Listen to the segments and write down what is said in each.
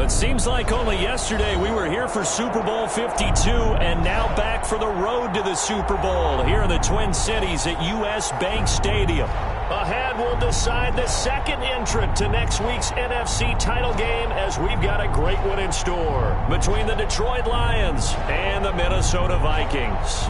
It seems like only yesterday we were here for Super Bowl 52 and now back for the road to the Super Bowl here in the Twin Cities at US Bank Stadium. Ahead, we'll decide the second entrant to next week's NFC title game as we've got a great one in store between the Detroit Lions and the Minnesota Vikings.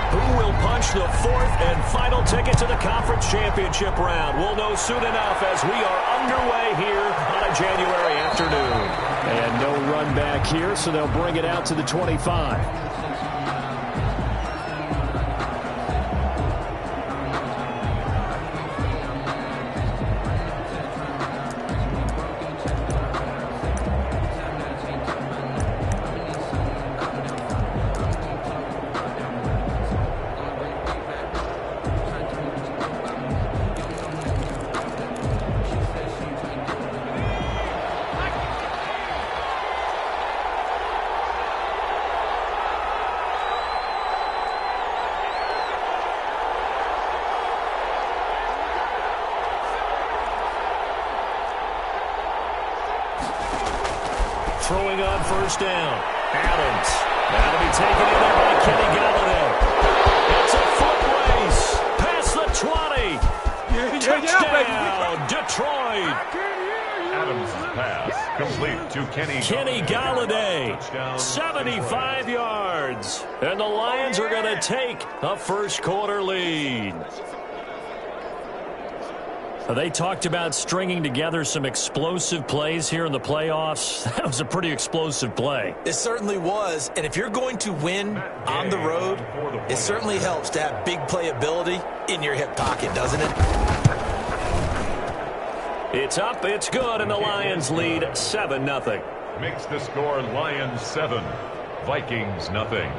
Who will punch the fourth and final ticket to the conference championship round? We'll know soon enough as we are underway here on a January afternoon. And no run back here, so they'll bring it out to the 25. Throwing on first down. Adams. That'll be taken in there by Kenny Galladay. It's a foot race. Past the 20. Touchdown, Detroit. Adams' pass complete to Kenny Galladay. 75 yards. And the Lions are going to take a first quarter lead. They talked about stringing together some explosive plays here in the playoffs. That was a pretty explosive play. It certainly was. And if you're going to win on the road, it certainly helps to have big playability in your hip pocket, doesn't it? It's up, it's good, and the Lions lead 7-0. Makes the score Lions 7, Vikings nothing.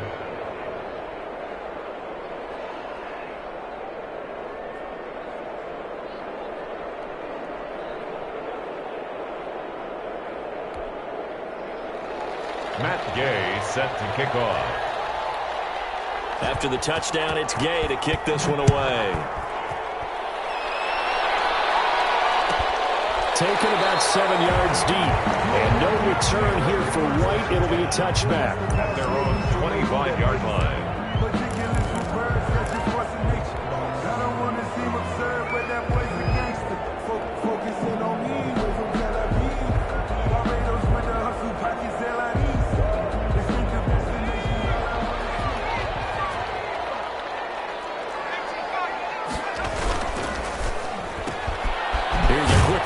Matt Gay set to kick off. After the touchdown, it's Gay to kick this one away. Taken about 7 yards deep. And no return here for White. It'll be a touchback. At their own 25-yard line.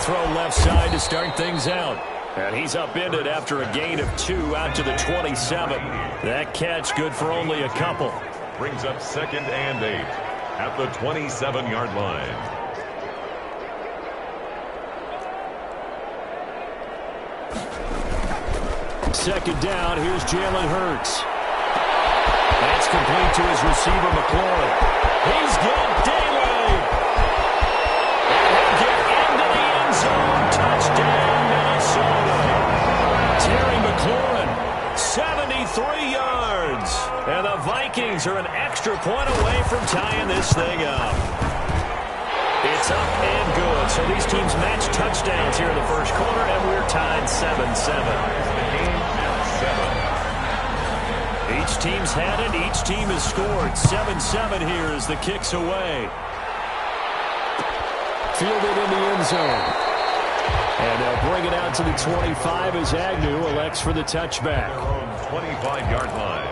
Throw left side to start things out. And he's upended after a gain of 2 out to the 27. That catch good for only a couple. Brings up 2nd and 8 at the 27-yard line. Second down, here's Jalen Hurts. That's complete to his receiver, McLaurin. He's got Daly. Touchdown, Minnesota. Terry McLaurin, 73 yards. And the Vikings are an extra point away from tying this thing up. It's up and good. So these teams match touchdowns here in the first quarter, and we're tied 7-7. Each team's had it. Each team has scored. 7-7 here as the kick's away. Fielded in the end zone. And they'll bring it out to the 25 as Agnew elects for the touchback. 25-yard line.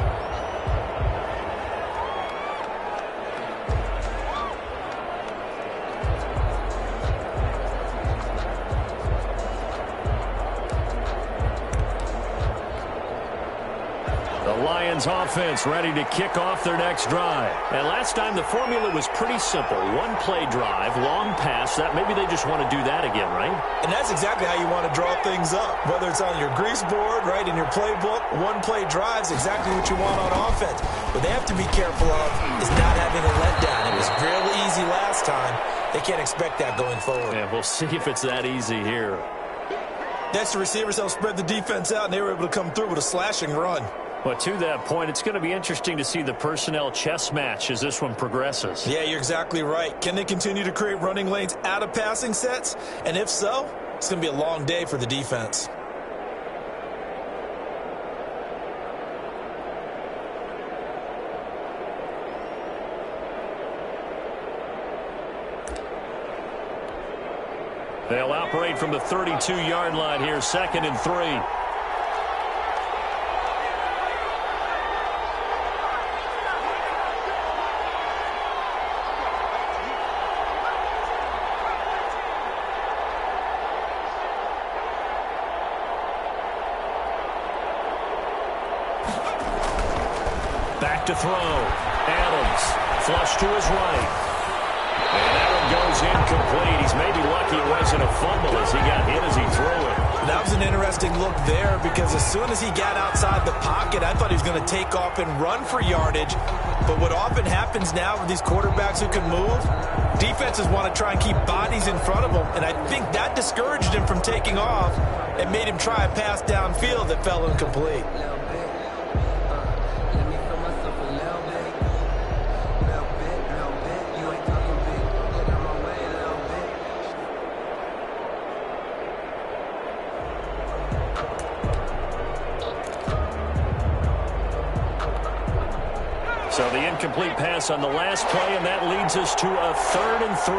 The Lions offense ready to kick off their next drive. And last time the formula was pretty simple. One play drive, long pass. That maybe they just want to do that again, right? And that's exactly how you want to draw things up. Whether it's on your grease board, right, in your playbook, one play drive's exactly what you want on offense. What they have to be careful of is not having a letdown. It was real easy last time. They can't expect that going forward. Yeah, we'll see if it's that easy here. Next, the receivers help spread the defense out, and they were able to come through with a slashing run. But to that point, it's going to be interesting to see the personnel chess match as this one progresses. Yeah, you're exactly right. Can they continue to create running lanes out of passing sets? And if so, it's going to be a long day for the defense. They'll operate from the 32-yard line here, 2nd and 3. Back to throw. Adams, flush to his right. And that one goes incomplete. He's maybe lucky it wasn't a fumble as he got hit as he threw it. That was an interesting look there because as soon as he got outside the pocket, I thought he was going to take off and run for yardage. But what often happens now with these quarterbacks who can move, defenses want to try and keep bodies in front of them. And I think that discouraged him from taking off and made him try a pass downfield that fell incomplete. So the incomplete pass on the last play, and that leads us to a 3rd and 3.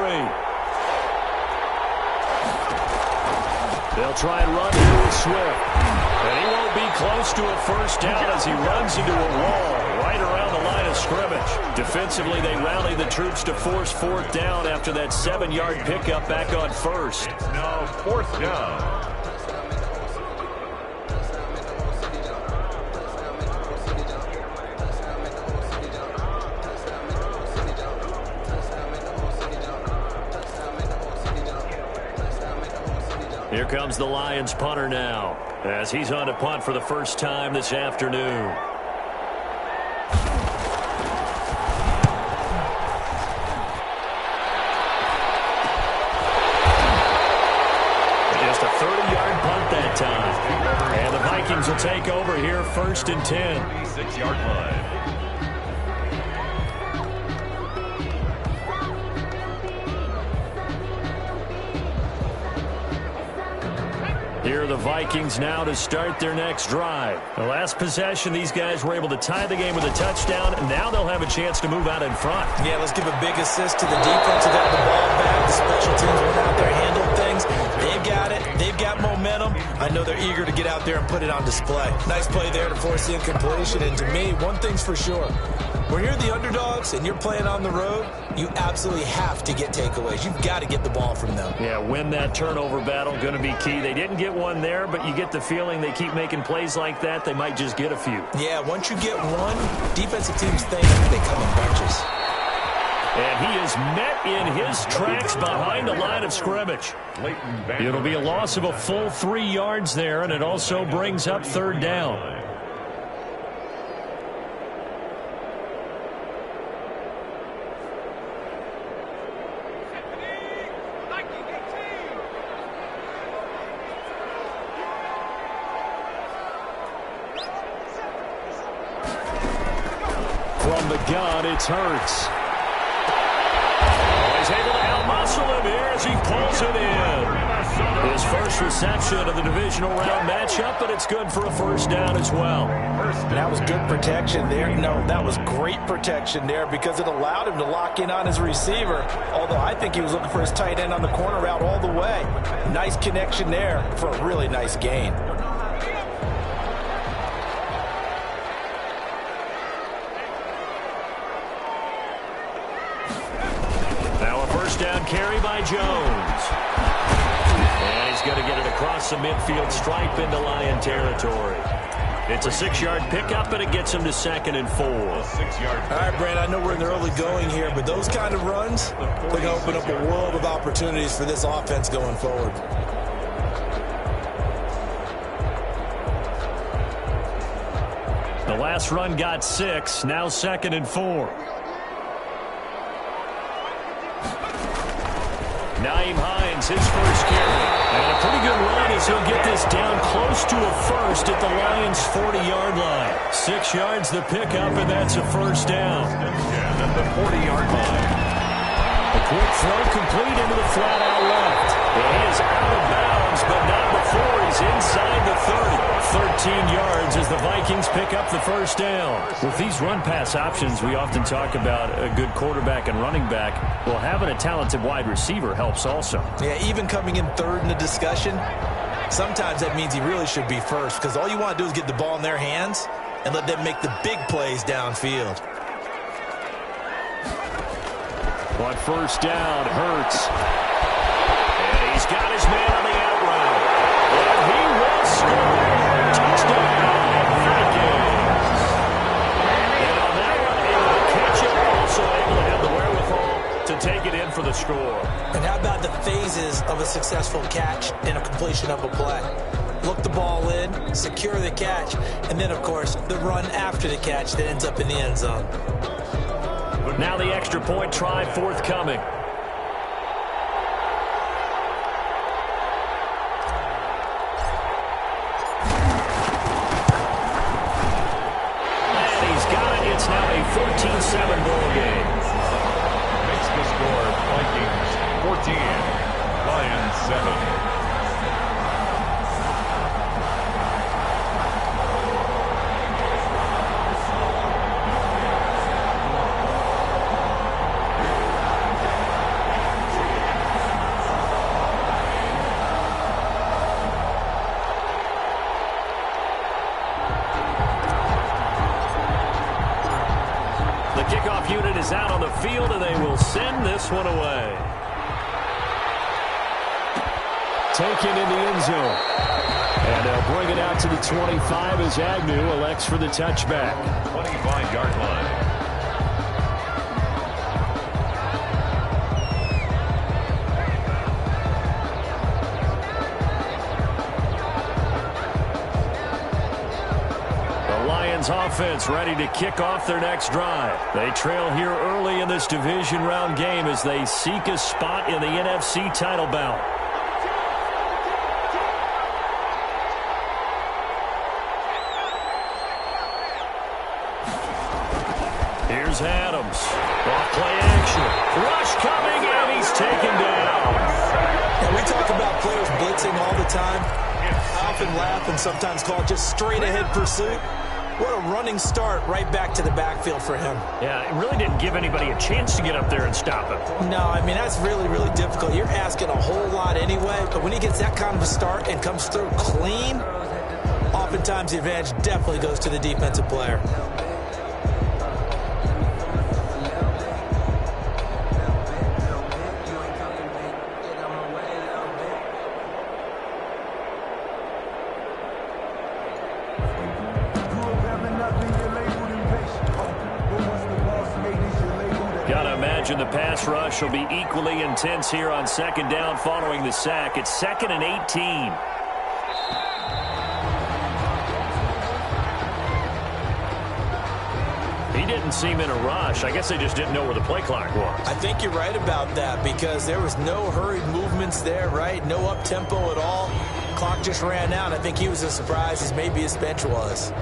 They'll try and run here with Swift. And he won't be close to a first down as he runs into a wall right around the line of scrimmage. Defensively, they rally the troops to force 4th down after that 7-yard pickup back on 1st. It's now 4th down. Here comes the Lions punter now as he's on to punt for the first time this afternoon. Just a 30-yard punt that time. And the Vikings will take over here 1st and 10. 36-yard line. Here are the Vikings now to start their next drive. The last possession, these guys were able to tie the game with a touchdown, and now they'll have a chance to move out in front. Yeah, let's give a big assist to the defense who got the ball back. The special teams went out there, handled things. They've got it. They've got momentum. I know they're eager to get out there and put it on display. Nice play there to force the incompletion. And to me, one thing's for sure. When you're the underdogs and you're playing on the road, you absolutely have to get takeaways. You've got to get the ball from them. Yeah, win that turnover battle, going to be key. They didn't get one there, but you get the feeling they keep making plays like that, they might just get a few. Yeah, once you get one, defensive teams think they come in bunches. And he is met in his tracks behind the line of scrimmage. It'll be a loss of a full 3 yards there, and it also brings up 3rd down. From the gun, it's Hurts. He's able to out-muscle him here as he pulls it in. His first reception of the divisional round matchup, but it's good for a 1st down as well. That was good protection there. No, that was great protection there because it allowed him to lock in on his receiver, although I think he was looking for his tight end on the corner route all the way. Nice connection there for a really nice gain. Down carry by Jones. And he's going to get it across the midfield stripe into Lion territory. It's a 6-yard pickup, and it gets him to 2nd and 4. 6-yard. All right, Brand, I know we're in the early going here, but those kind of runs, they're going to open up a world of opportunities for this offense going forward. The last run got 6, now 2nd and 4. Naeem Hines, his first carry. And a pretty good run as he'll get this down close to a first at the Lions' 40-yard line. 6 yards the pickup, and that's a first down. And at the 40-yard line. A quick throw complete into the flat-out left. He is out of bounds, but not before he's inside the 30. 13 yards as the Vikings pick up the first down. With these run-pass options, we often talk about a good quarterback and running back. Well, having a talented wide receiver helps also. Yeah, even coming in third in the discussion, sometimes that means he really should be first, because all you want to do is get the ball in their hands and let them make the big plays downfield. On first down, Hurts. And he's got his man on the out route. And he will score. Touchdown, Vikings. And on that one, able to catch it, also able to have the wherewithal to take it in for the score. And how about the phases of a successful catch and a completion of a play? Look the ball in, secure the catch, and then, of course, the run after the catch that ends up in the end zone. Now the extra point try forthcoming. And he's got it. It's now a 14-7 ball game. Makes the score Vikings 14, Lions 7. The kickoff unit is out on the field, and they will send this one away. Taken in the end zone. And they'll bring it out to the 25 as Agnew elects for the touchback. 25-yard line. Offense ready to kick off their next drive. They trail here early in this division round game as they seek a spot in the NFC title bout. Here's Adams. Off play action. Rush coming, and he's taken down. And we talk about players blitzing all the time. I often laugh and sometimes call it just straight ahead pursuit. What a running start right back to the backfield for him. Yeah, it really didn't give anybody a chance to get up there and stop him. No, I mean, that's really, really difficult. You're asking a whole lot anyway, but when he gets that kind of a start and comes through clean, oftentimes the advantage definitely goes to the defensive player. The pass rush will be equally intense here on second down following the sack. It's 2nd and 18. He didn't seem in a rush. I guess they just didn't know where the play clock was. I think you're right about that because there was no hurried movements there, right? No up-tempo at all. Clock just ran out. I think he was as surprised as maybe his bench was.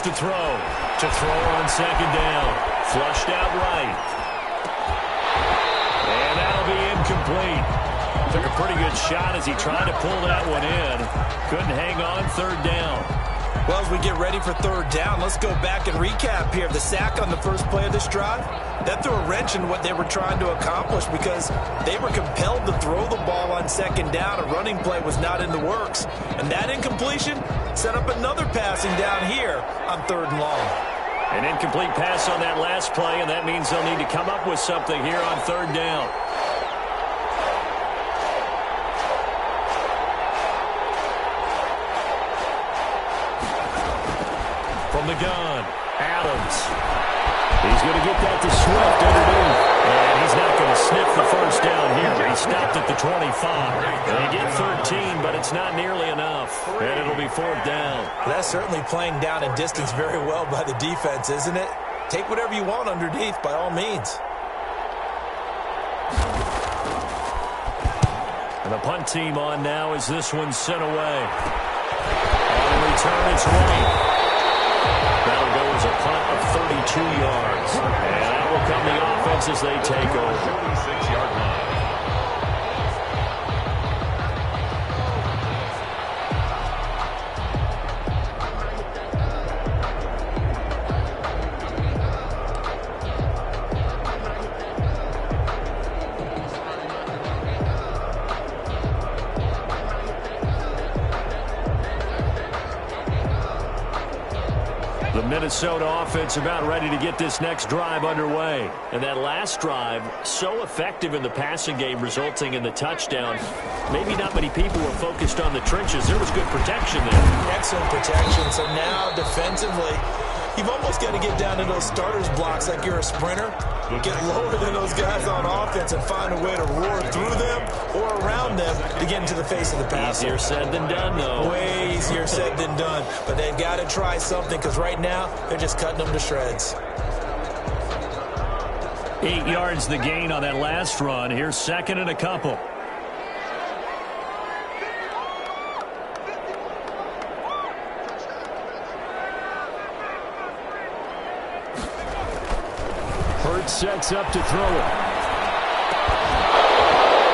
To throw on second down. Flushed out right. And that'll be incomplete. Took a pretty good shot as he tried to pull that one in. Couldn't hang on third down. Well, as we get ready for third down, let's go back and recap here. The sack on the first play of this drive, that threw a wrench in what they were trying to accomplish because they were compelled to throw the ball on second down. A running play was not in the works. And that incompletion set up another passing down here on third and long. An incomplete pass on that last play, and that means they'll need to come up with something here on third down. From the gun, Adams. He's going to get that to Swift underneath. And he's not going to sniff the first down here. He stopped at the 25. They get 13, but it's not nearly enough. And it'll be fourth down. That's certainly playing down and distance very well by the defense, isn't it? Take whatever you want underneath, by all means. And the punt team on now as this one's sent away. On the return, it's White. That'll go as a punt of 32 yards. And that will come the offense as they take over. 46-yard line. Minnesota offense about ready to get this next drive underway. And that last drive, so effective in the passing game, resulting in the touchdown. Maybe not many people were focused on the trenches. There was good protection there. Excellent protection. So now defensively, you've almost got to get down to those starters blocks like you're a sprinter. Get lower than those guys on offense and find a way to roar through them or around them to get into the face of the pass. Easier said than done, though. Way easier said than done. But they've got to try something because right now they're just cutting them to shreds. 8 yards the gain on that last run. Here's second and a couple. Sets up to throw it.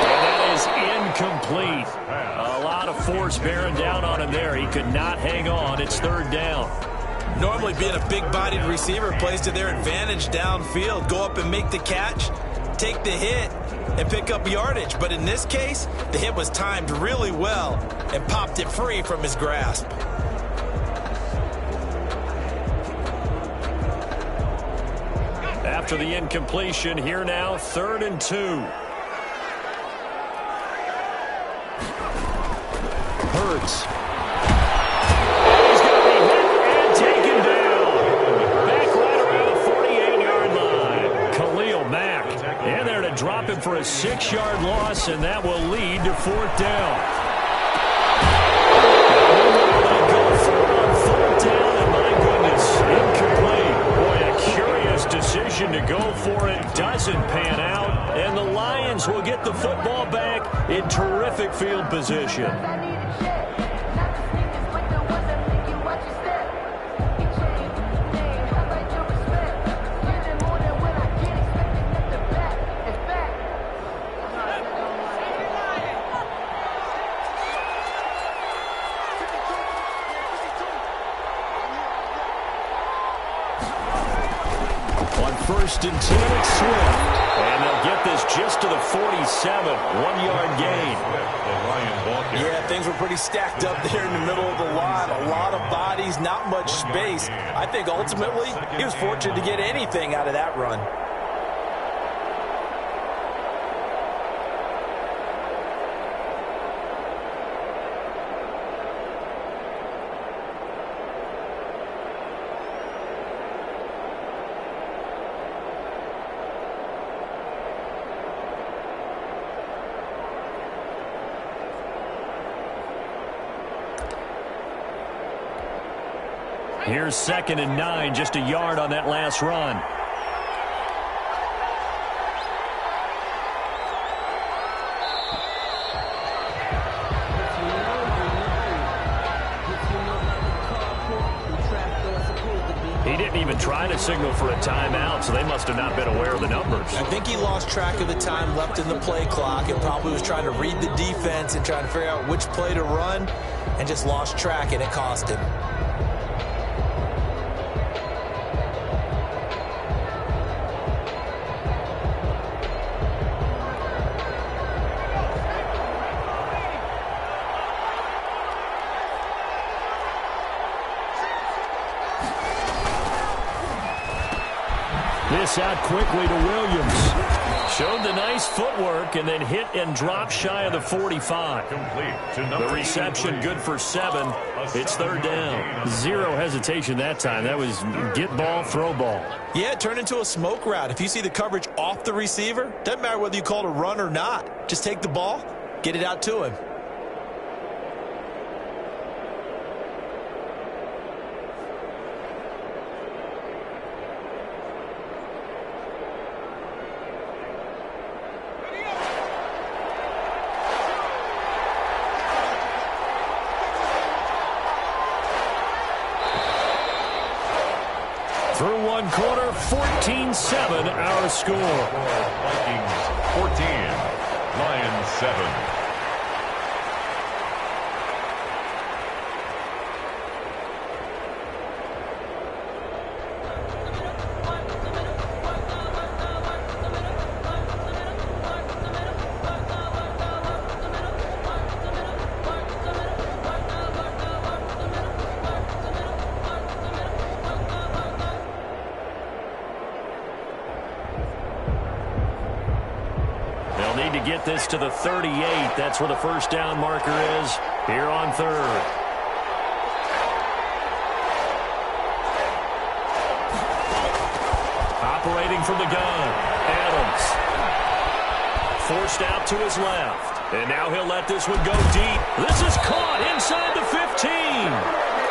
And that is incomplete. A lot of force bearing down on him there. He could not hang on. It's third down. Normally being a big-bodied receiver plays to their advantage downfield. Go up and make the catch, take the hit, and pick up yardage. But in this case, the hit was timed really well and popped it free from his grasp. After the incompletion, here now, 3rd and 2. Hurts. He's going to be hit and taken down. Back right around the 48-yard line. Khalil Mack in there to drop him for a 6-yard loss, and that will lead to 4th down. Decision to go for it doesn't pan out, and the Lions will get the football back in terrific field position. First and 10, it's Swift. And they'll get this just to the 47. 1-yard gain. Yeah, things were pretty stacked up there in the middle of the line. A lot of bodies, not much space. I think ultimately he was fortunate to get anything out of that run. Here's 2nd and 9, just a yard on that last run. He didn't even try to signal for a timeout, so they must have not been aware of the numbers. I think he lost track of the time left in the play clock and probably was trying to read the defense and trying to figure out which play to run and just lost track, and it cost him. This out quickly to Williams. Showed the nice footwork and then hit and dropped shy of the 45. Complete to number The reception 83. good for 7. It's third down. Zero hesitation that time. That was get ball, throw ball. Yeah, it turned into a smoke route. If you see the coverage off the receiver, doesn't matter whether you call it a run or not. Just take the ball, get it out to him. Through one quarter, 14-7 our score. Vikings 14, Lions 7. They'll need to get this to the 38. That's where the first down marker is here on third. Operating from the gun, Adams. Forced out to his left. And now he'll let this one go deep. This is caught inside the 15.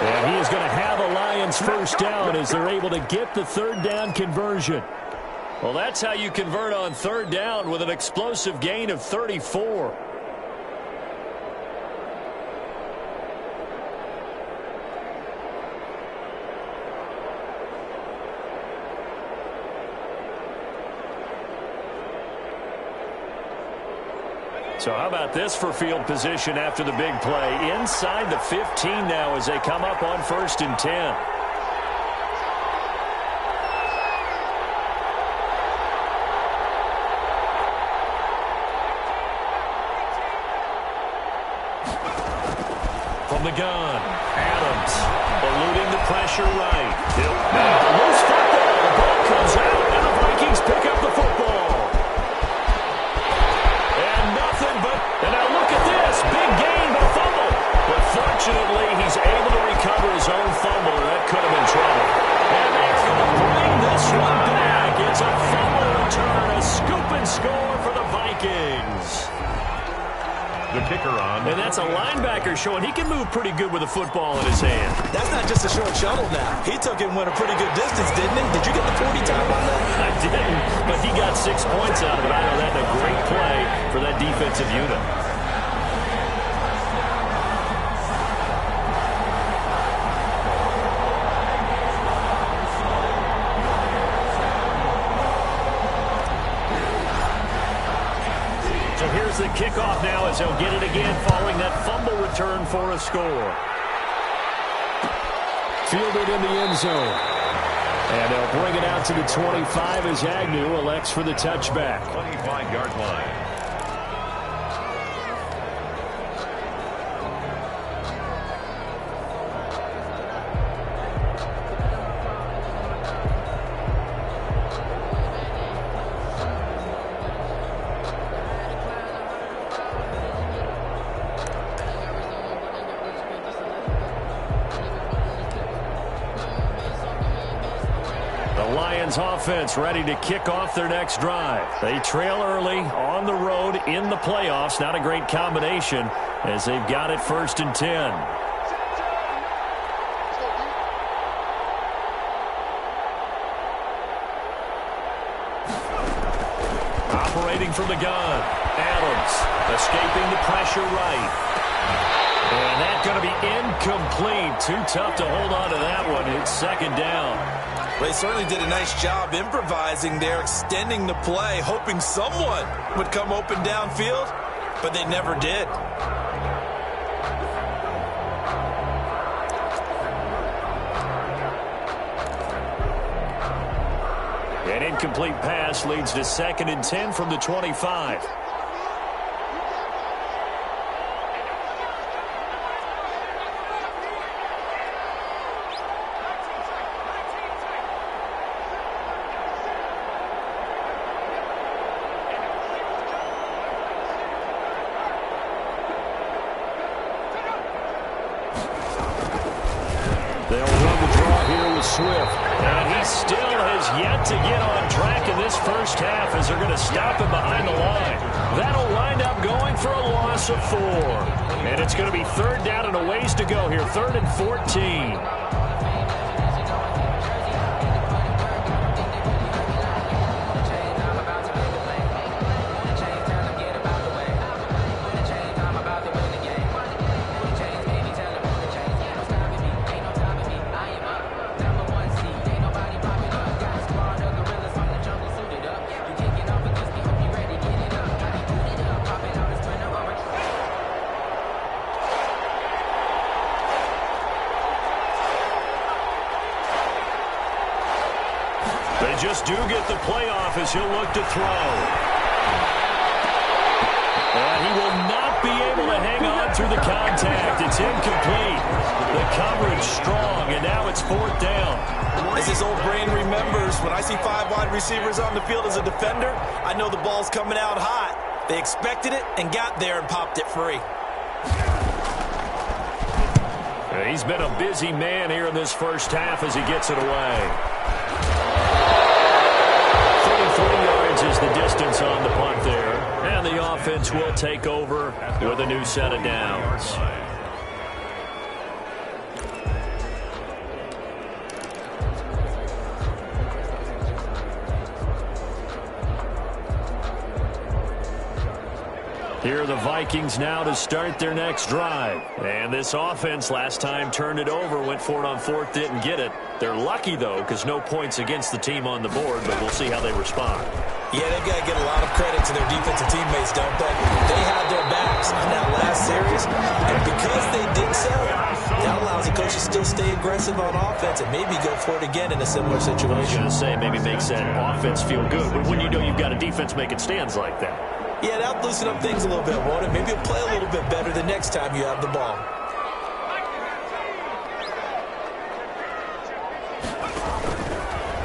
And he is going to have a Lions first down as they're able to get the third down conversion. Well, that's how you convert on third down with an explosive gain of 34. So how about this for field position after the big play? Inside the 15 now as they come up on 1st and 10. From the gun, Adams eluding the pressure right. Loose football. The ball comes out, and the Vikings pick up the football. And nothing but, and now look at this, big gain, but fumble. But fortunately, he's able to recover his own fumble, or that could have been trouble. And they're going to bring this one back. It's a fumble return, a scoop and score for the Vikings. The kicker on. And that's a linebacker showing he can move pretty good with a football in his hand. That's not just a short shuttle now. He took it and went a pretty good distance, didn't he? Did you get the 40 time on that? I didn't, but he got 6 points out of it. I know that's a great play for that defensive unit. So here's the kickoff now as they'll get it again following that fumble return for a score. Fielded in the end zone. And they'll bring it out to the 25 as Agnew elects for the touchback. 25-yard line. Offense ready to kick off their next drive. They trail early on the road in the playoffs. Not a great combination as they've got it 1st and 10. Operating from the gun, Adams escaping the pressure right. And that's going to be incomplete. Too tough to hold on to that one. It's 2nd down. They certainly did a nice job improvising there, extending the play, hoping someone would come open downfield, but they never did. An incomplete pass leads to 2nd and 10 from the 25. Swift. And he still has yet to get on track in this first half as they're going to stop him behind the line. That'll wind up going for a loss of 4. And it's going to be third down and a ways to go here. 3rd and 14. Just do get the playoff as he'll look to throw. And he will not be able to hang on through the contact. It's incomplete. The coverage strong, and now it's 4th down. As his old brain remembers, when I see 5 wide receivers on the field as a defender, I know the ball's coming out hot. They expected it and got there and popped it free. He's been a busy man here in this first half as he gets it away. 3 yards is the distance on the punt there. And the offense will take over with a new set of downs. Here are the Vikings now to start their next drive. And this offense last time turned it over, went for it on 4th, didn't get it. They're lucky, though, because no points against the team on the board, but we'll see how they respond. Yeah, they've got to get a lot of credit to their defensive teammates, don't they? They had their backs on that last series, and because they did so, that allows the coach to still stay aggressive on offense and maybe go for it again in a similar situation. I was going to say, maybe makes that offense feel good, but when you know you've got a defense making stands like that. Yeah, that'll loosen up things a little bit, won't it? Maybe you'll play a little bit better the next time you have the ball.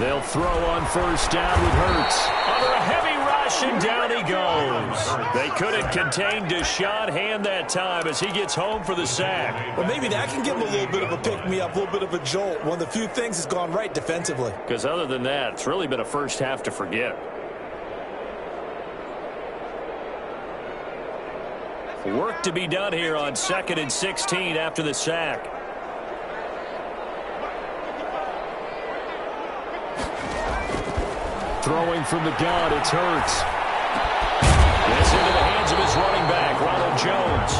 They'll throw on 1st down with Hurts. Under a heavy rush, and down he goes. They couldn't contain Deshaun Hand that time as he gets home for the sack. Well, maybe that can give him a little bit of a pick-me-up, a little bit of a jolt. One of the few things that's gone right defensively. Because other than that, it's really been a first half to forget. Work to be done here on 2nd and 16 after the sack. Throwing from the gun, it's Hurts. Gets into the hands of his running back, Ronald Jones.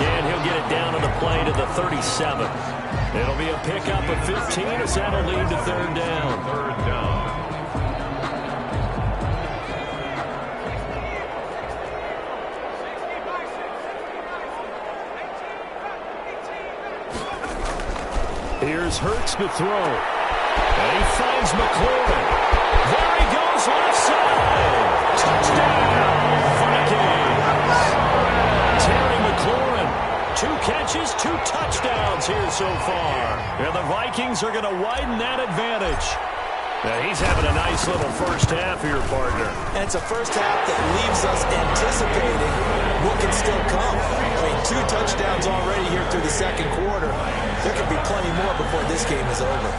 And he'll get it down on the play to the 37. It'll be a pickup of 15 as that'll lead to 3rd down. 3rd down. Here's Hurts to throw. And he finds McLaurin. There he goes left side. Touchdown, Vikings. Terry McLaurin. 2 catches, 2 touchdowns here so far. And the Vikings are going to widen that advantage. Now he's having a nice little first half here, partner. And it's a first half that leaves us anticipating what can still come. I mean, 2 touchdowns already here through the 2nd quarter. There could be plenty more before this game is over.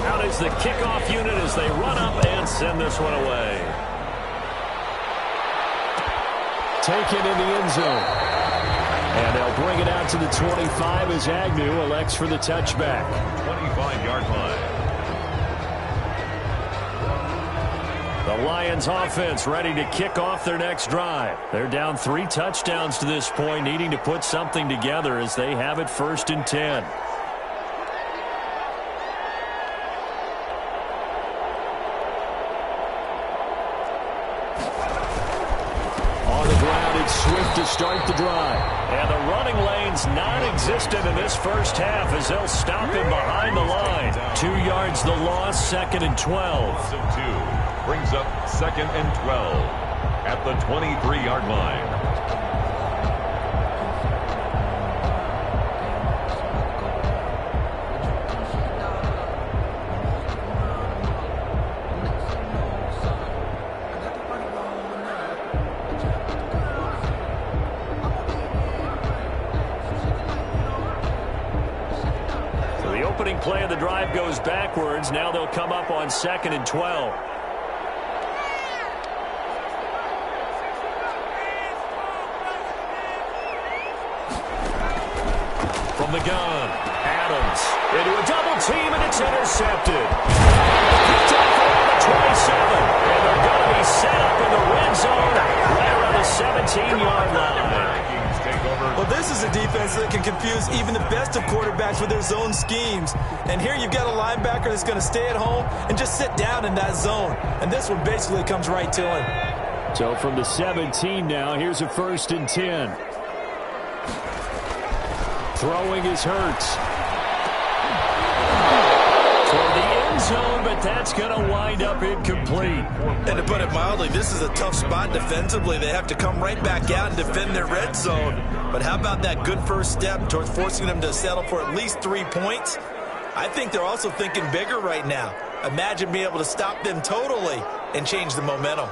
Out is the kickoff unit as they run up and send this one away. Taken in the end zone. And they'll bring it out to the 25 as Agnew elects for the touchback. 25-yard line. The Lions offense ready to kick off their next drive. They're down 3 touchdowns to this point, needing to put something together as they have it 1st and 10. On the ground, it's Swift to start the drive. And the running lane's non-existent in this first half as they'll stop him behind the line. 2 yards the loss, 2nd and 12. Loss of 2 brings up 2nd and 12 at the 23-yard line. opening play of the drive goes backwards. Now they'll come up on 2nd and 12. From the gun, Adams into a double team, and it's intercepted. Picked off around the 27, and they're going to be set up in the red zone right around the 17-yard line. Well, this is a defense that can confuse even the best of quarterbacks with their zone schemes. And here you've got a linebacker that's going to stay at home and just sit down in that zone. And this one basically comes right to him. So from the 17 now, here's a 1st and 10. Throwing is Hurts. For the end zone, but that's going to wind up incomplete. And to put it mildly, this is a tough spot defensively. They have to come right back out and defend their red zone. But how about that good first step towards forcing them to settle for at least 3 points? I think they're also thinking bigger right now. Imagine being able to stop them totally and change the momentum.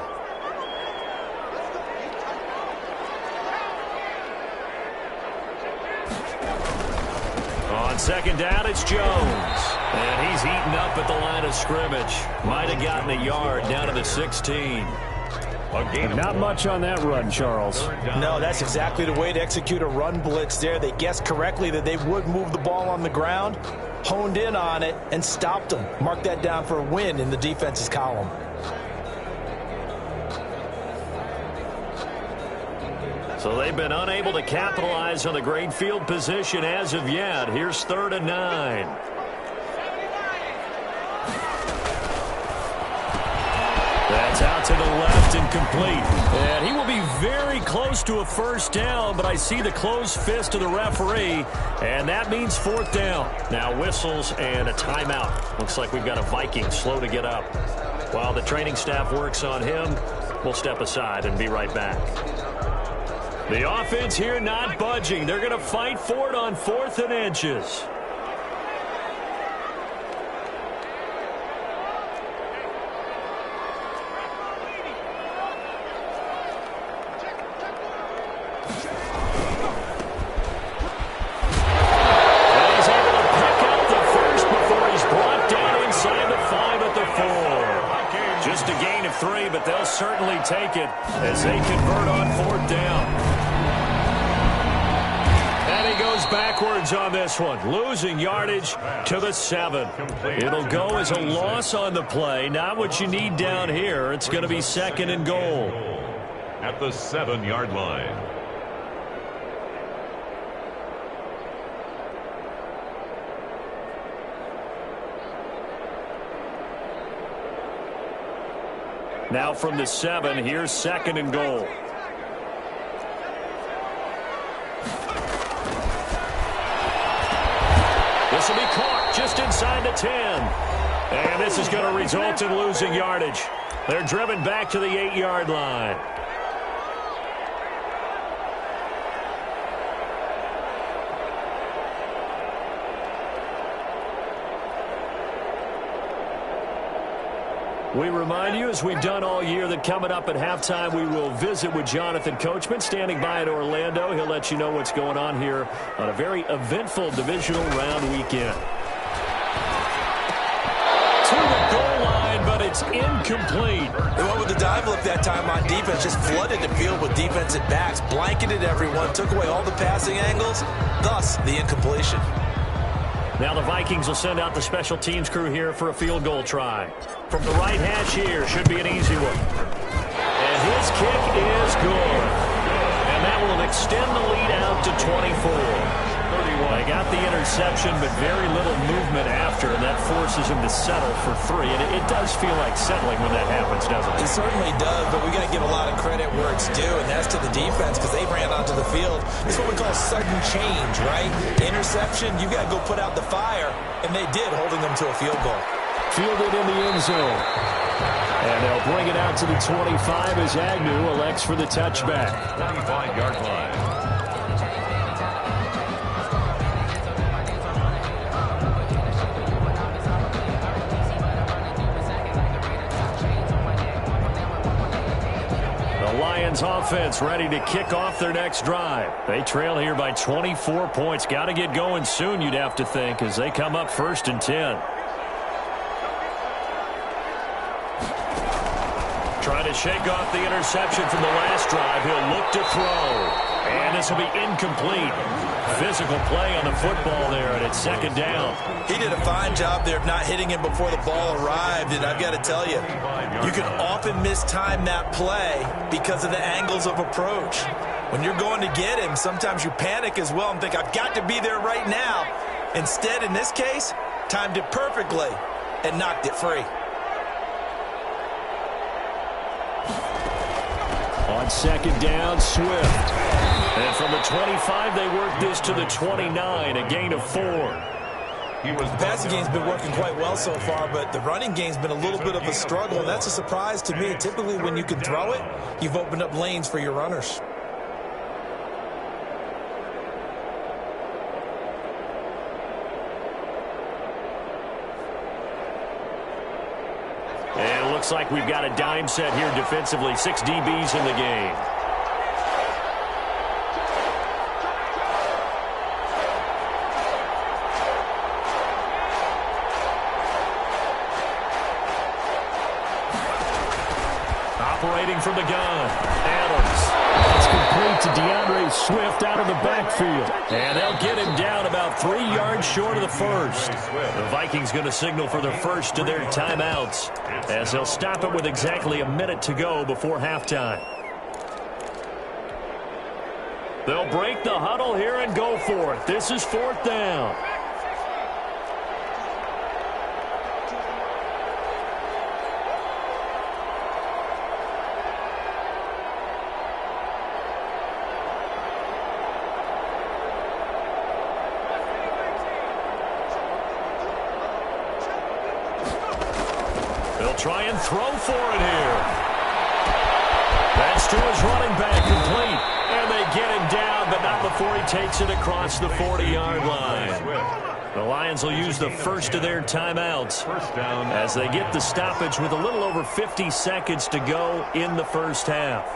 On 2nd down, it's Jones. And he's eaten up at the line of scrimmage. Might have gotten a yard down to the 16. Not much on that run, Charles. No, that's exactly the way to execute a run blitz there. They guessed correctly that they would move the ball on the ground, honed in on it, and stopped them. Mark that down for a win in the defense's column. So they've been unable to capitalize on the great field position as of yet. Here's 3rd and 9. That's out to the left and complete. And he will be very close to a 1st down, but I see the closed fist of the referee, and that means 4th down. Now whistles and a timeout. Looks like we've got a Viking slow to get up. While the training staff works on him, we'll step aside and be right back. The offense here not budging. They're going to fight for it on 4th and inches. Certainly take it as they convert on 4th down. And he goes backwards on this one, losing yardage to the 7. It'll go as a loss on the play. Not what you need down here. It's going to be 2nd and goal. At the 7-yard line. Now from the 7, here's 2nd and goal. This will be caught just inside the 10. And this is going to result in losing yardage. They're driven back to the 8-yard line. We remind you, as we've done all year, that coming up at halftime, we will visit with Jonathan Coachman, standing by in Orlando. He'll let you know what's going on here on a very eventful divisional round weekend. To the goal line, but it's incomplete. They went with the dive look that time on defense, just flooded the field with defensive backs, blanketed everyone, took away all the passing angles, thus the incompletion. Now the Vikings will send out the special teams crew here for a field goal try. From the right hash here, should be an easy one. And his kick is good. And that will extend the lead out to 24. They got the interception, but very little movement after, and that forces him to settle for 3. And it does feel like settling when that happens, doesn't it? It certainly does, but we got to give a lot of credit where it's due, and that's to the defense because they ran onto the field. It's what we call sudden change, right? Interception, you got to go put out the fire, and they did, holding them to a field goal. Fielded in the end zone. And they'll bring it out to the 25 as Agnew elects for the touchback. 25-yard line. Lions offense ready to kick off their next drive. They trail here by 24 points. Got to get going soon, you'd have to think, as they come up 1st and 10. Trying to shake off the interception from the last drive. He'll look to throw. And this will be incomplete. Physical play on the football there, and it's 2nd down. He did a fine job there of not hitting him before the ball arrived, and I've got to tell you, you can often mistime that play because of the angles of approach. When you're going to get him, sometimes you panic as well and think, I've got to be there right now. Instead, in this case, timed it perfectly and knocked it free. On 2nd down, Swift. And from the 25, they work this to the 29, a gain of 4. The passing game's been working quite well so far, but the running game's been a little bit of a struggle, and that's a surprise to me. Typically, when you can throw it, you've opened up lanes for your runners. And it looks like we've got a dime set here defensively. 6 DBs in the game. Operating from the gun, Adams. It's complete to DeAndre Swift out of the backfield. And they'll get him down about 3 yards short of the first. The Vikings going to signal for the first of their timeouts, as they'll stop it with exactly a minute to go before halftime. They'll break the huddle here and go for it. This is 4th down. Try and throw for it here. That's to his running back, complete. And they get him down, but not before he takes it across the 40-yard line. The Lions will use the first of their timeouts as they get the stoppage with a little over 50 seconds to go in the first half.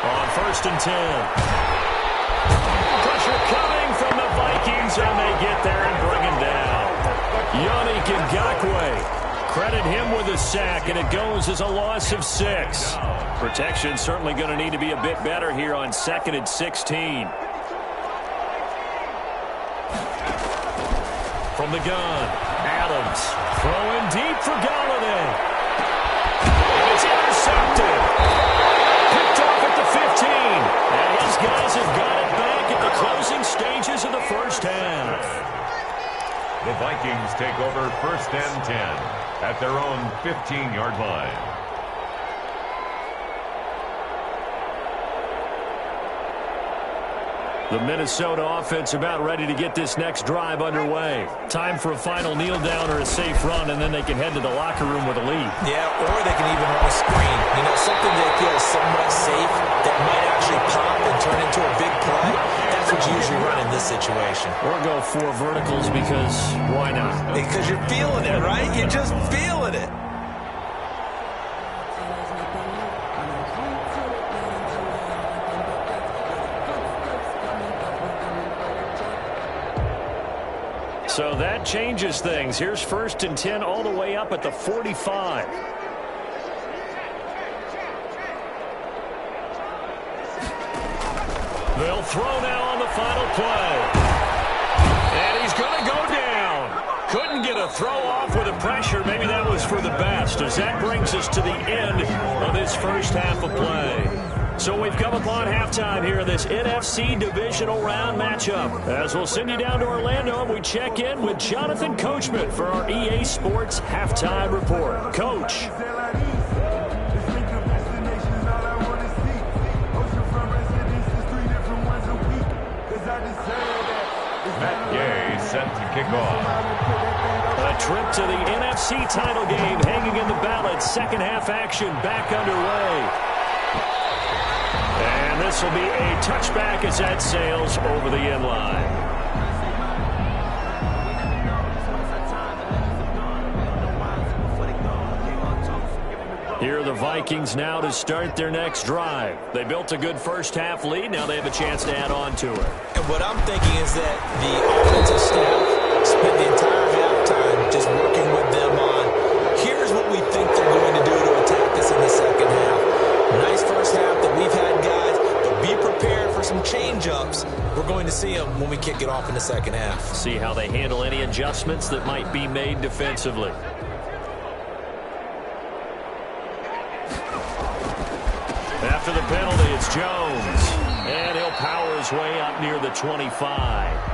On 1st and 10. Pressure coming from the Vikings, and they get there and bring him down. Yannick Ngakoue. Credit him with a sack, and it goes as a loss of 6. Protection certainly going to need to be a bit better here on 2nd and 16. From the gun, Adams. Throwing deep for Galladay. And it's intercepted. Picked off at the 15. And his guys have got it back at the closing stages of the first half. The Vikings take over 1st and 10 at their own 15-yard line. The Minnesota offense about ready to get this next drive underway. Time for a final kneel down or a safe run, and then they can head to the locker room with a lead. Yeah, or they can even run a screen. You know, something they feel is somewhat safe that might actually pop and turn into a big play. That's what you usually run in this situation. Or go 4 verticals because why not? Because you're feeling it, right? You're just feeling it. So that changes things. Here's 1st and 10 all the way up at the 45. They'll throw now on the final play. And he's going to go down. Couldn't get a throw off with the pressure. Maybe that was for the best, as that brings us to the end of this first half of play. So we've come upon halftime here in this NFC divisional round matchup. As we'll send you down to Orlando, and we check in with Jonathan Coachman for our EA Sports Halftime Report. Coach. Matt Gay set to kick off. A trip to the NFC title game hanging in the balance. Second half action back underway. And this will be a touchback as that sails over the end line. Here are the Vikings now to start their next drive. They built a good first half lead. Now they have a chance to add on to it. And what I'm thinking is that the offensive staff spent the entire halftime just working with them on, here's what we think they're going to do to attack us in the second half. Nice first half that we've had, guys, but be prepared for some change-ups. We're going to see them when we kick it off in the second half. See how they handle any adjustments that might be made defensively. After the penalty, it's Jones. And he'll power his way up near the 25.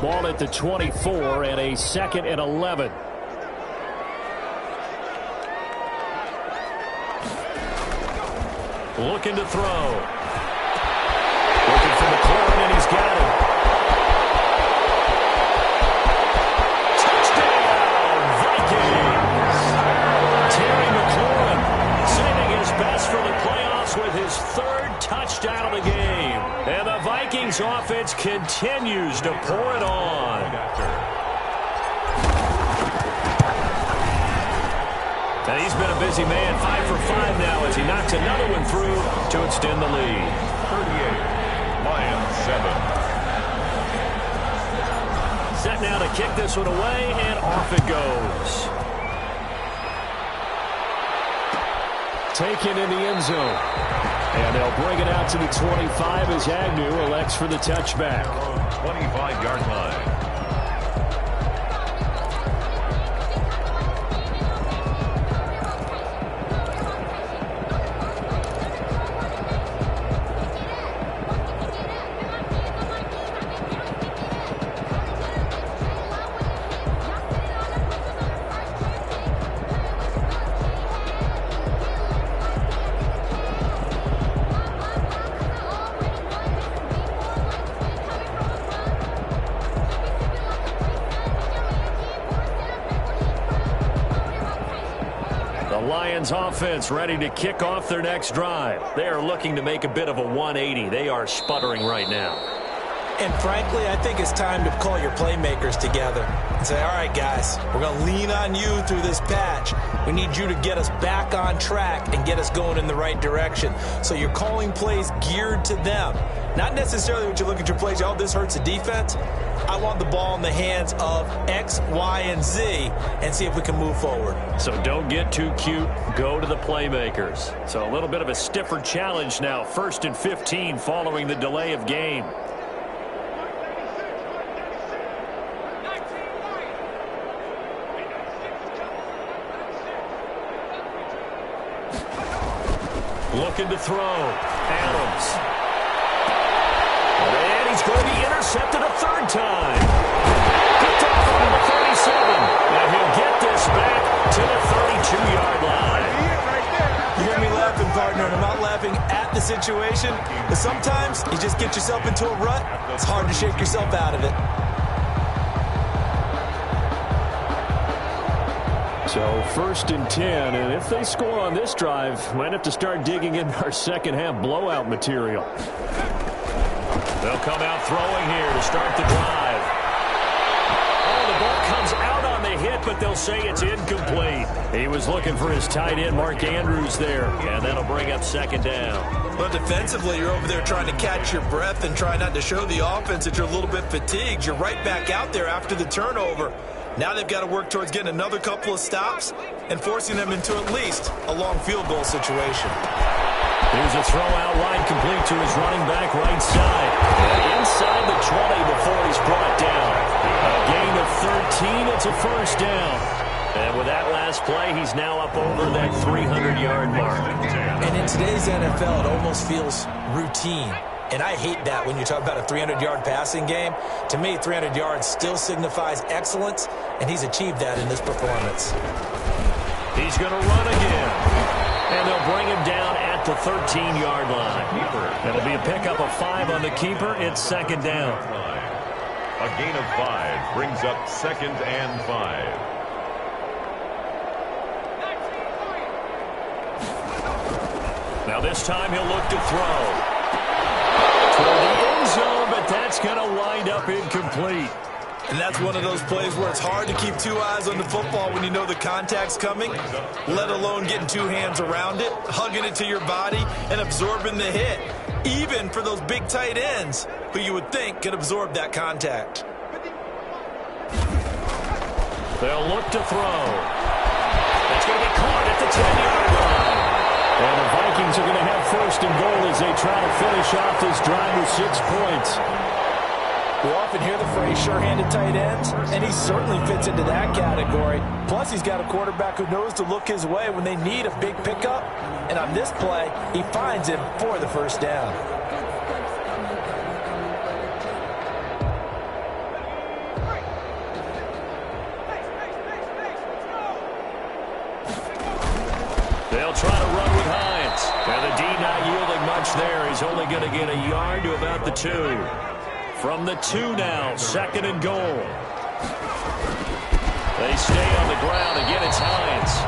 Ball at the 24 and a 2nd and 11. Looking to throw. Looking for McLaurin, and he's got him. Touchdown, Vikings! Terry McLaurin saving his best for the playoffs with his 3rd touchdown of the game. And the Vikings offense continues to pour it on. And he's been a busy man, 5 for 5 now as he knocks another one through to extend the lead. 38, Lions 7. Set now to kick this one away, and off it goes. Taken in the end zone. And they'll bring it out to the 25 as Agnew elects for the touchback. 25-yard line. Lions offense ready to kick off their next drive. They are looking to make a bit of a 180. They are sputtering right now. And frankly, I think it's time to call your playmakers together and say, all right, guys, we're going to lean on you through this patch. We need you to get us back on track and get us going in the right direction. So you're calling plays geared to them. Not necessarily what you look at your plays, oh, this hurts the defense. I want the ball in the hands of X, Y, and Z and see if we can move forward. So don't get too cute. Go to the playmakers. So a little bit of a stiffer challenge now. 1st and 15 following the delay of game. Looking to throw. Adams. And he's going to be intercepted a 3rd time. Picked off on the 37. And he'll get this back to the 32-yard line. You hear me laughing, partner, and I'm not laughing at the situation. But sometimes you just get yourself into a rut. It's hard to shake yourself out of it. So 1st and 10, and if they score on this drive, might have to start digging in our second half blowout material. They'll come out throwing here to start the drive. Oh, the ball comes out on the hit, but they'll say it's incomplete. He was looking for his tight end, Mark Andrews, there, and that'll bring up 2nd down. But defensively, you're over there trying to catch your breath and try not to show the offense that you're a little bit fatigued. You're right back out there after the turnover. Now they've got to work towards getting another couple of stops and forcing them into at least a long field goal situation. Here's a throw out wide, complete to his running back right side. And inside the 20 before he's brought down. A gain of 13, it's a 1st down. And with that last play, he's now up over that 300-yard mark. And in today's NFL, it almost feels routine. And I hate that when you talk about a 300-yard passing game. To me, 300 yards still signifies excellence, and he's achieved that in this performance. He's going to run again. And they'll bring him down at the 13-yard line. It'll be a pickup of 5 on the keeper. It's second down. A gain of 5 brings up 2nd and 5. Now this time he'll look to throw. Toward the end zone, but that's going to wind up incomplete. And that's one of those plays where it's hard to keep 2 eyes on the football when you know the contact's coming, let alone getting 2 hands around it, hugging it to your body, and absorbing the hit, even for those big tight ends who you would think could absorb that contact. They'll look to throw. It's going to be caught at the 10-yard line. And the Vikings are going to have 1st and goal as they try to finish off this drive with 6 points. We often hear the phrase sure-handed tight ends, and he certainly fits into that category. Plus, he's got a quarterback who knows to look his way when they need a big pickup. And on this play, he finds him for the 1st down. They'll try to run with Hines. And the D not yielding much there. He's only going to get a yard to about the 2. From the 2 now, 2nd and goal. They stay on the ground. Again, it's Hines.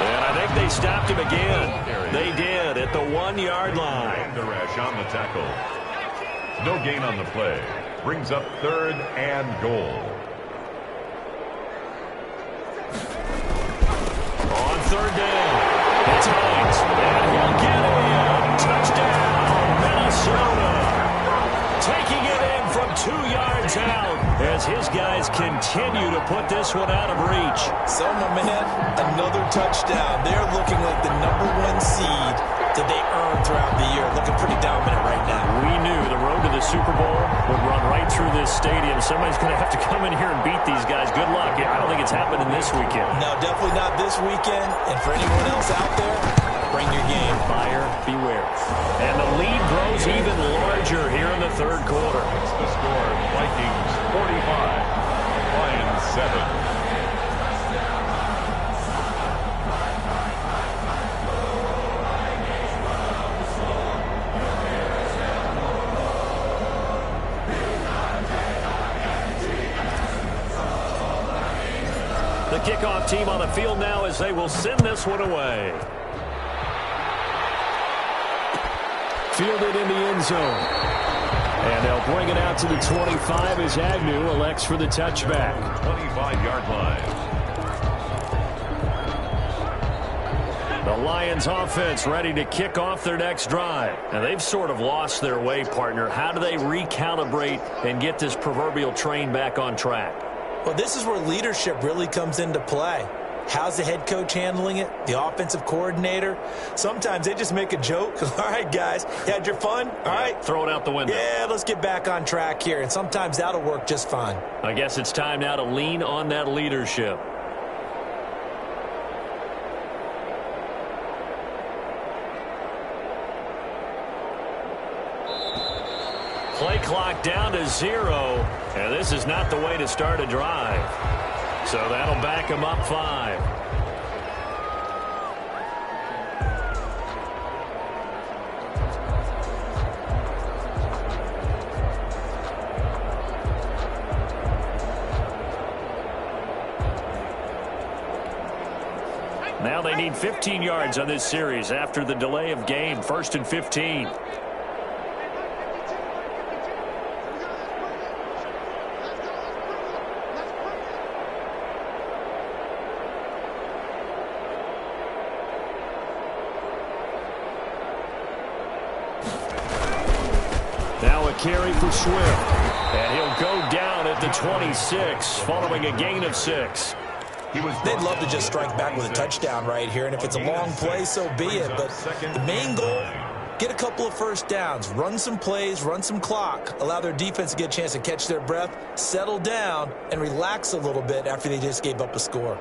And I think they stopped him again. They did at the 1-yard line. Rash on the tackle. No gain on the play. Brings up 3rd and goal. On 3rd down, it's Hines. And he'll get it. Touchdown, Minnesota. Taking it in from 2 yards out as his guys continue to put this one out of reach. So, my man, another touchdown. They're looking like the #1 seed that they earned throughout the year. Looking pretty dominant right now. We knew the road to the Super Bowl would run right through this stadium. Somebody's going to have to come in here and beat these guys. Good luck. I don't think it's happening this weekend. No, definitely not this weekend. And for anyone else out there, bring your game. Buyer beware. And the lead grows even larger here in the 3rd quarter. It's the score. Vikings 45, Lions 7. The kickoff team on the field now as they will send this one away. Fielded in the end zone. And they'll bring it out to the 25 as Agnew elects for the touchback. 25-yard line. The Lions offense ready to kick off their next drive. And they've sort of lost their way, partner. How do they recalibrate and get this proverbial train back on track? Well, this is where leadership really comes into play. How's the head coach handling it? The offensive coordinator? Sometimes they just make a joke. All right, guys, you had your fun? All right. Throw it out the window. Yeah, let's get back on track here. And sometimes that'll work just fine. I guess it's time now to lean on that leadership. Play clock down to 0, and this is not the way to start a drive. So that'll back him up 5. Now they need 15 yards on this series after the delay of game. 1st and 15. Now a carry for Swift. And he'll go down at the 26 following a gain of 6. They'd love to just strike back with a touchdown right here, and if it's a long play, so be it. But the main goal, get a couple of first downs, run some plays, run some clock, allow their defense to get a chance to catch their breath, settle down, and relax a little bit after they just gave up a score.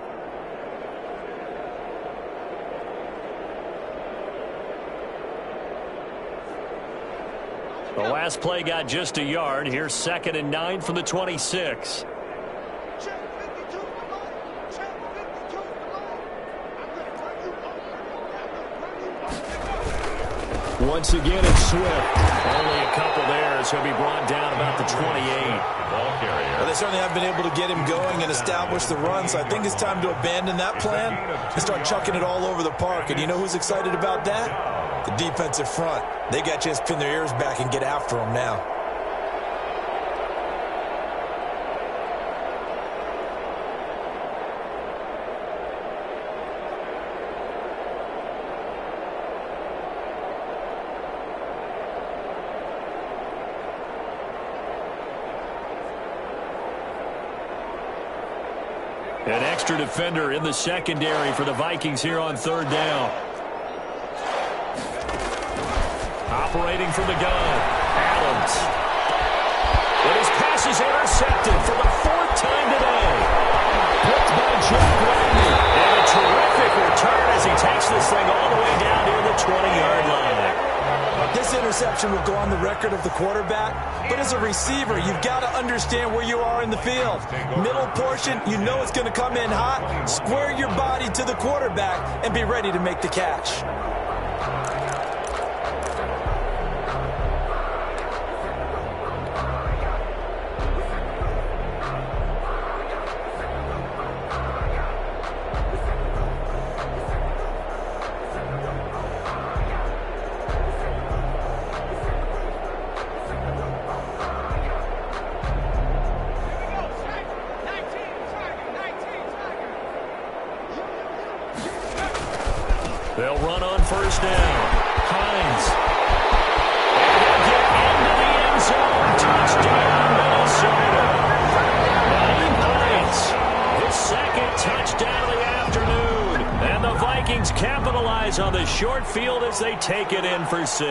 The last play got just a yard. Here's 2nd and 9 from the 26. Once again, it's Swift. Only a couple there, so he'll be brought down about the 28. Ball carrier. Well, they certainly have been able to get him going and establish the run, so I think it's time to abandon that plan and start chucking it all over the park. And you know who's excited about that? The defensive front. They got a chance to pin their ears back and get after him now. An extra defender in the secondary for the Vikings here on 3rd down. Operating from the gun, Adams. And his pass is intercepted for the 4th time today. Picked by Jack Rodney. And a terrific return as he takes this thing all the way down near the 20-yard line. This interception will go on the record of the quarterback, but as a receiver, you've got to understand where you are in the field. Middle portion, you know it's going to come in hot. Square your body to the quarterback and be ready to make the catch. They'll run on 1st down. Hines. And he'll get into the end zone. Touchdown, Minnesota. Nyheim Hines, his 2nd touchdown of the afternoon. And the Vikings capitalize on the short field as they take it in for 6.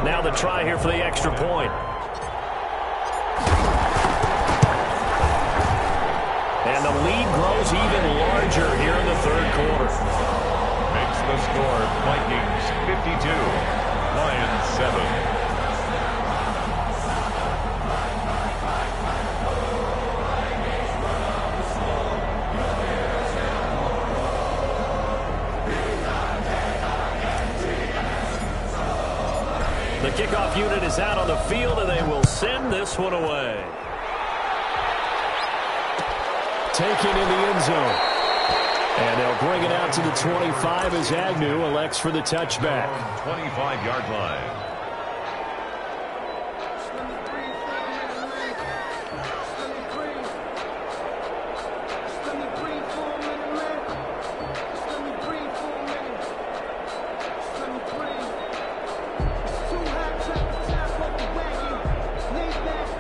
Now the try here for the extra point. And the lead grows even larger here in the 3rd quarter. Makes the score Vikings 52, Lions 7. The kickoff unit is out on the field, and they will send this one away. Taken in the end zone. And they'll bring it out to the 25 as Agnew elects for the touchback. 25-yard line.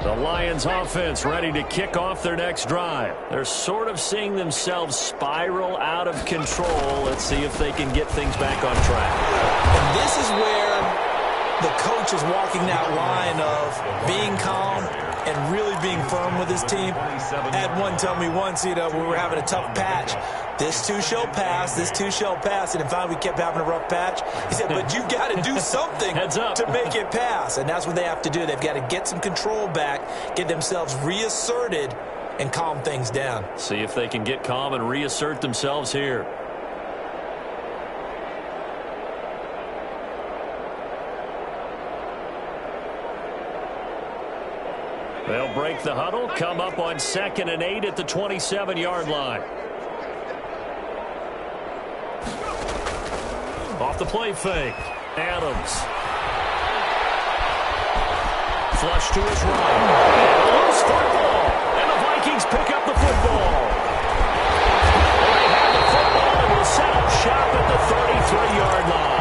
The Lions offense ready to kick off their next drive. They're sort of seeing themselves spiral out of control. Let's see if they can get things back on track. And this is where the coach is walking that line of being calm and really being firm with his team. I had one tell me once, we were having a tough patch. This too shall pass, this too shall pass. And finally we kept having a rough patch. He said, but you got to do something to make it pass. And that's what they have to do. They've got to get some control back, get themselves reasserted, and calm things down. See if they can get calm and reassert themselves here. They'll break the huddle, come up on 2nd and 8 at the 27-yard line. Off the play fake, Adams. Flush to his right. And a loose football. And the Vikings pick up the football. They have the football and will set up shop at the 33-yard line.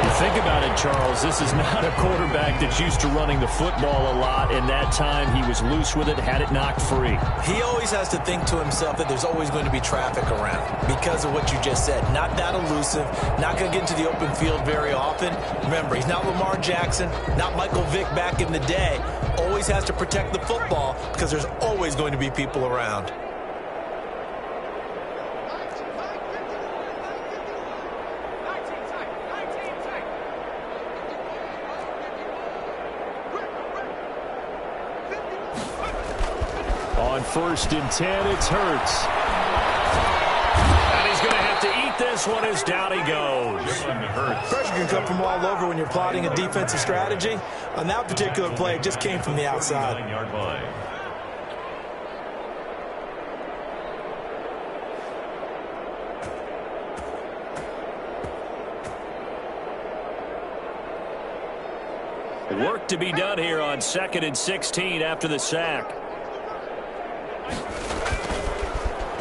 You think about it, Charles, this is not a quarterback that's used to running the football a lot, and that time he was loose with it, had it knocked free. He always has to think to himself that there's always going to be traffic around because of what you just said. Not that elusive, not going to get into the open field very often. Remember, he's not Lamar Jackson, not Michael Vick back in the day. Always has to protect the football because there's always going to be people around. On 1st and 10, it's Hurts. And he's going to have to eat this one as down he goes. Pressure can come from all over when you're plotting a defensive strategy. On that particular play, it just came from the outside. 9-yard line. Work to be done here on 2nd and 16 after the sack.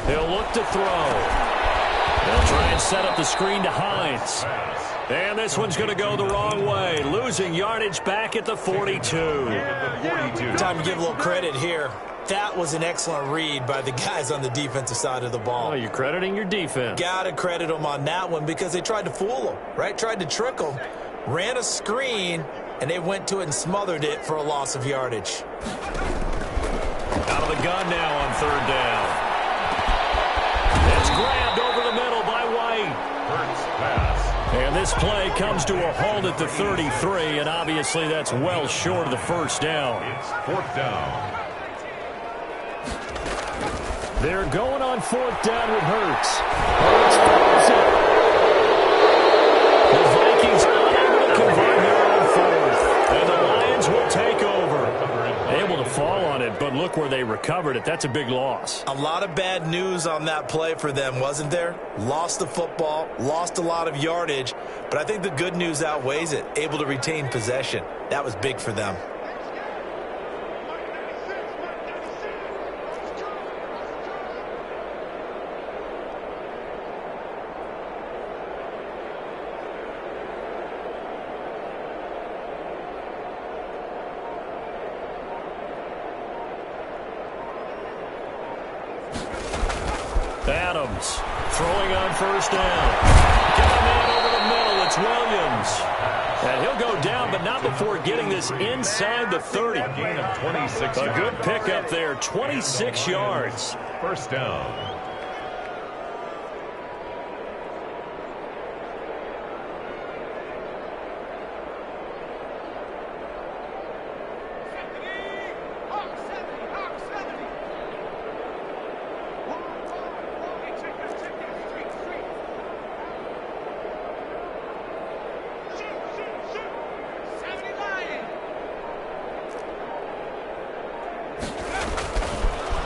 He'll look to throw. They'll try and set up the screen to Hines. And this one's going to go the wrong way. Losing yardage back at the 42. Time to give a little credit here. That was an excellent read by the guys on the defensive side of the ball. Oh, you're crediting your defense. Got to credit them on that one because they tried to fool them, right? Tried to trick them. Ran a screen, and they went to it and smothered it for a loss of yardage. Out of the gun now on 3rd down. It's grabbed over the middle by White. Hurts pass. And this play comes to a halt at the 33, and obviously that's well short of the 1st down. It's 4th down. They're going on 4th down with Hurts. Hurts throws it. The Vikings unable to convert their own 4th. And the Lions will take over. Able to fall on it, but look where they recovered it. That's a big loss. A lot of bad news on that play for them, wasn't there? Lost the football, lost a lot of yardage, but I think the good news outweighs it. Able to retain possession. That was big for them. Adams throwing on 1st down. Get a man over the middle. It's Williams. And he'll go down, but not before getting this inside the 30. Gain of 26 A yards. good pickup there, 26 yards. 1st down.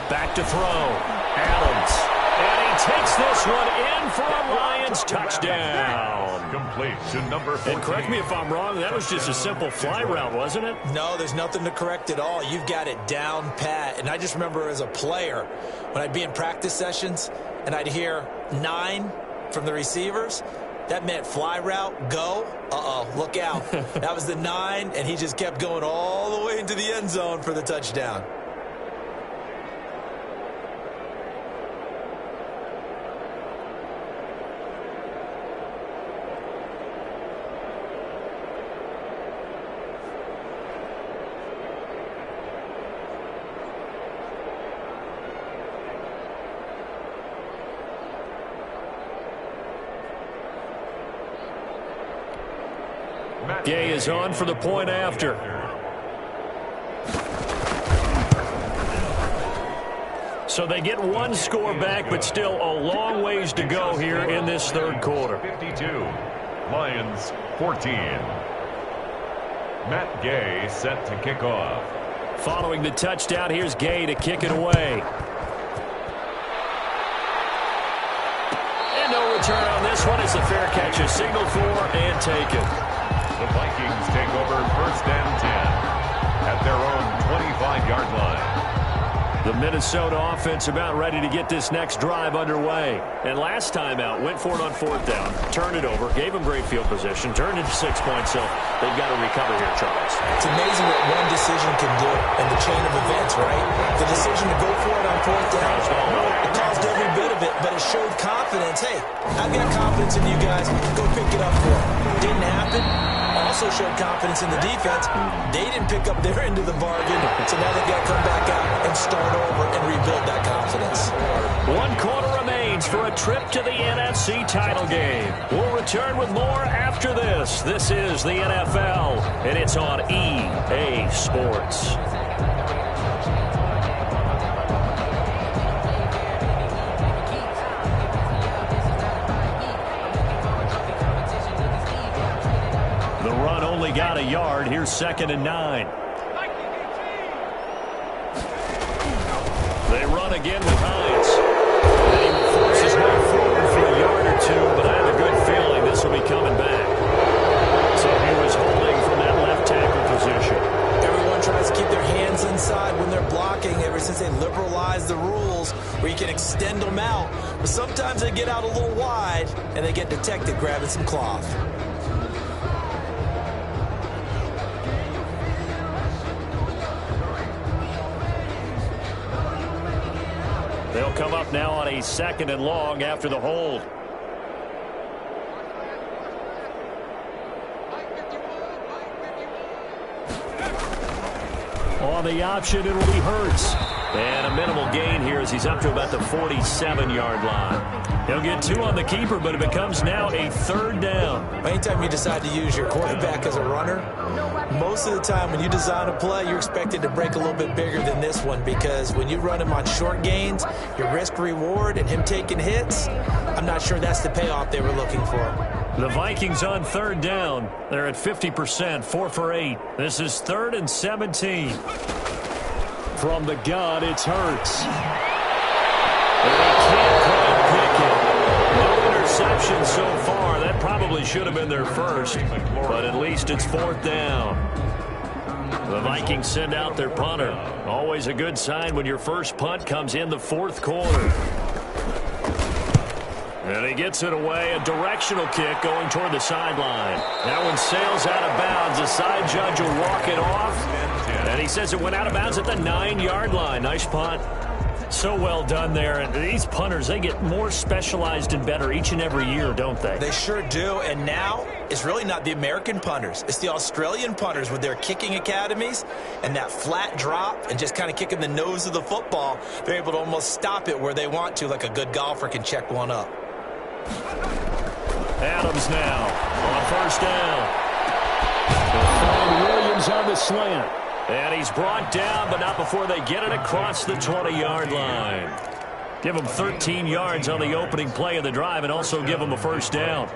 Back to throw. Adams. And he takes this one in for a Lions touchdown. Complete to number 14. And correct me if I'm wrong, that was just a simple fly route, wasn't it? No, there's nothing to correct at all. You've got it down pat. And I just remember as a player, when I'd be in practice sessions and I'd hear 9 from the receivers, that meant fly route, go. Uh-oh, look out. That was the 9, and he just kept going all the way into the end zone for the touchdown. Gay is on for the point after. So they get one score back, but still a long ways to go here in this 3rd quarter. 52. Lions 14. Matt Gay set to kick off. Following the touchdown, here's Gay to kick it away. And no return on this one. It's a fair catch, a signal for and taken. The Vikings take over 1st and 10 at their own 25-yard line. The Minnesota offense about ready to get this next drive underway. And last time out, went for it on 4th down, turned it over, gave them great field position, turned it to 6 points, so they've got to recover here, Charles. It's amazing what one decision can do in the chain of events, right? The decision to go for it on 4th down, it caused every bit of it, but it showed confidence. Hey, I've got confidence in you guys. Go pick it up for it. Didn't happen. Also showed confidence in the defense. They didn't pick up their end of the bargain, so now they've got to come back out and start over and rebuild that confidence. 1 quarter remains for a trip to the NFC title game. We'll return with more after this. This is the NFL, and it's on EA Sports. a yard. Here's 2nd and 9. They run again with Hines. And he will force his way forward for a yard or two, but I have a good feeling this will be coming back. So he was holding from that left tackle position. Everyone tries to keep their hands inside when they're blocking ever since they liberalized the rules where you can extend them out. But sometimes they get out a little wide and they get detected grabbing some cloth. They'll come up now on a 2nd and long after the hold. On the option, it'll be Hurts. And a minimal gain here as he's up to about the 47-yard line. He'll get 2 on the keeper, but it becomes now a 3rd down. Anytime you decide to use your quarterback as a runner, most of the time when you design a play, you're expected to break a little bit bigger than this one, because when you run him on short gains, your risk-reward and him taking hits, I'm not sure that's the payoff they were looking for. The Vikings on 3rd down. They're at 50%, 4 for 8. This is 3rd and 17. From the gun, it's Hurts. And they can't quite pick it. No interception so far. That probably should have been their first, but at least it's 4th down. The Vikings send out their punter. Always a good sign when your first punt comes in the 4th quarter. And he gets it away, a directional kick going toward the sideline. That one sails out of bounds. The side judge will walk it off. And he says it went out of bounds at the 9-yard line. Nice punt. So well done there. And these punters, they get more specialized and better each and every year, don't they? They sure do. And now it's really not the American punters. It's the Australian punters with their kicking academies and that flat drop and just kind of kicking the nose of the football. They're able to almost stop it where they want to, like a good golfer can check one up. Adams now on 1st down. They'll find Williams on the slant. And he's brought down, but not before they get it across the 20-yard line. Give him 13 yards on the opening play of the drive and also give him a 1st down.